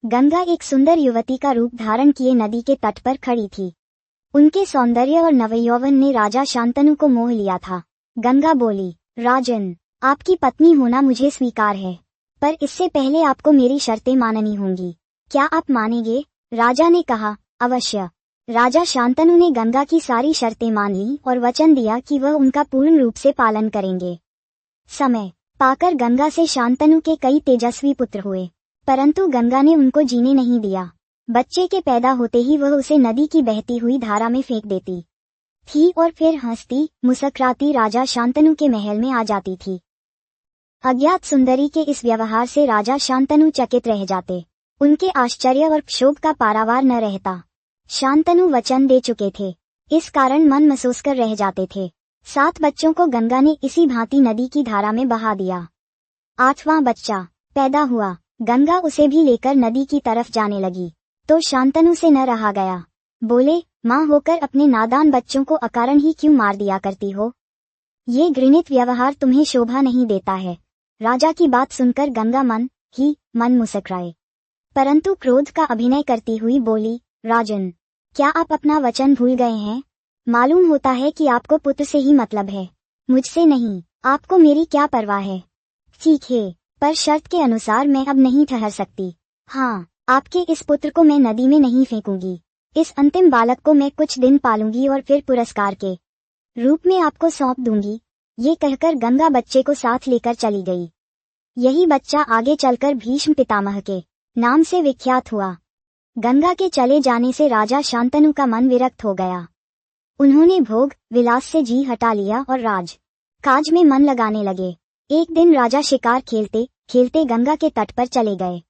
गंगा एक सुंदर युवती का रूप धारण किए नदी के तट पर खड़ी थी। उनके सौंदर्य और नवयौवन ने राजा शांतनु को मोह लिया था। गंगा बोली, राजन, आपकी पत्नी होना मुझे स्वीकार है, पर इससे पहले आपको मेरी शर्तें माननी होंगी। क्या आप मानेंगे? राजा ने कहा, अवश्य। राजा शांतनु ने गंगा की सारी शर्तें मान ली और वचन दिया कि वह उनका पूर्ण रूप से पालन करेंगे। समय पाकर गंगा से शांतनु के कई तेजस्वी पुत्र हुए, परंतु गंगा ने उनको जीने नहीं दिया। बच्चे के पैदा होते ही वह उसे नदी की बहती हुई धारा में फेंक देती थी और फिर हंसती मुस्कुराती राजा शांतनु के महल में आ जाती थी। अज्ञात सुंदरी के इस व्यवहार से राजा शांतनु चकित रह जाते। उनके आश्चर्य और क्षोभ का पारावार न रहता। शांतनु वचन दे चुके थे, इस कारण मन महसूस कर रह जाते थे। 7 बच्चों को गंगा ने इसी भांति नदी की धारा में बहा दिया। 8वां बच्चा पैदा हुआ। गंगा उसे भी लेकर नदी की तरफ जाने लगी तो शांतनु से न रहा गया। बोले, माँ होकर अपने नादान बच्चों को अकारण ही क्यों मार दिया करती हो? ये घृणित व्यवहार तुम्हें शोभा नहीं देता है। राजा की बात सुनकर गंगा मन ही मन मुस्कुराए, परंतु क्रोध का अभिनय करती हुई बोली, राजन, क्या आप अपना वचन भूल गए हैं? मालूम होता है कि आपको पुत्र से ही मतलब है, मुझसे नहीं। आपको मेरी क्या परवाह है? ठीक है, पर शर्त के अनुसार मैं अब नहीं ठहर सकती। हाँ, आपके इस पुत्र को मैं नदी में नहीं फेंकूंगी। इस अंतिम बालक को मैं कुछ दिन पालूंगी और फिर पुरस्कार के रूप में आपको सौंप दूंगी। ये कहकर गंगा बच्चे को साथ लेकर चली गई। यही बच्चा आगे चलकर भीष्म पितामह के नाम से विख्यात हुआ। गंगा के चले जाने से राजा शांतनु का मन विरक्त हो गया। उन्होंने भोग विलास से जी हटा लिया और राज काज में मन लगाने लगे। एक दिन राजा शिकार खेलते खेलते गंगा के तट पर चले गए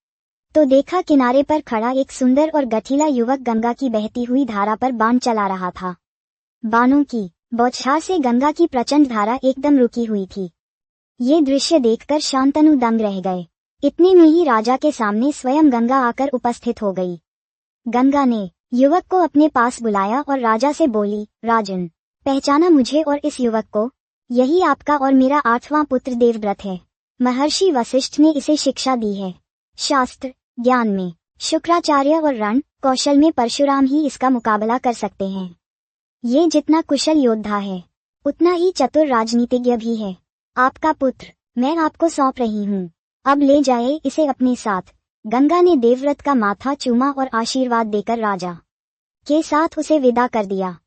तो देखा किनारे पर खड़ा एक सुंदर और गठीला युवक गंगा की बहती हुई धारा पर बाण चला रहा था। बाणों की बौछार से गंगा की प्रचंड धारा एकदम रुकी हुई थी। ये दृश्य देखकर शांतनु दंग रह गए। इतने में ही राजा के सामने स्वयं गंगा आकर उपस्थित हो गई। गंगा ने युवक को अपने पास बुलाया और राजा से बोली, राजन, पहचाना मुझे और इस युवक को? यही आपका और मेरा 8वां पुत्र देवव्रत है। महर्षि वशिष्ठ ने इसे शिक्षा दी है। शास्त्र ज्ञान में शुक्राचार्य और रण कौशल में परशुराम ही इसका मुकाबला कर सकते हैं। ये जितना कुशल योद्धा है उतना ही चतुर राजनीतिज्ञ भी है। आपका पुत्र मैं आपको सौंप रही हूँ, अब ले जाए इसे अपने साथ। गंगा ने देवव्रत का माथा चूमा और आशीर्वाद देकर राजा के साथ उसे विदा कर दिया।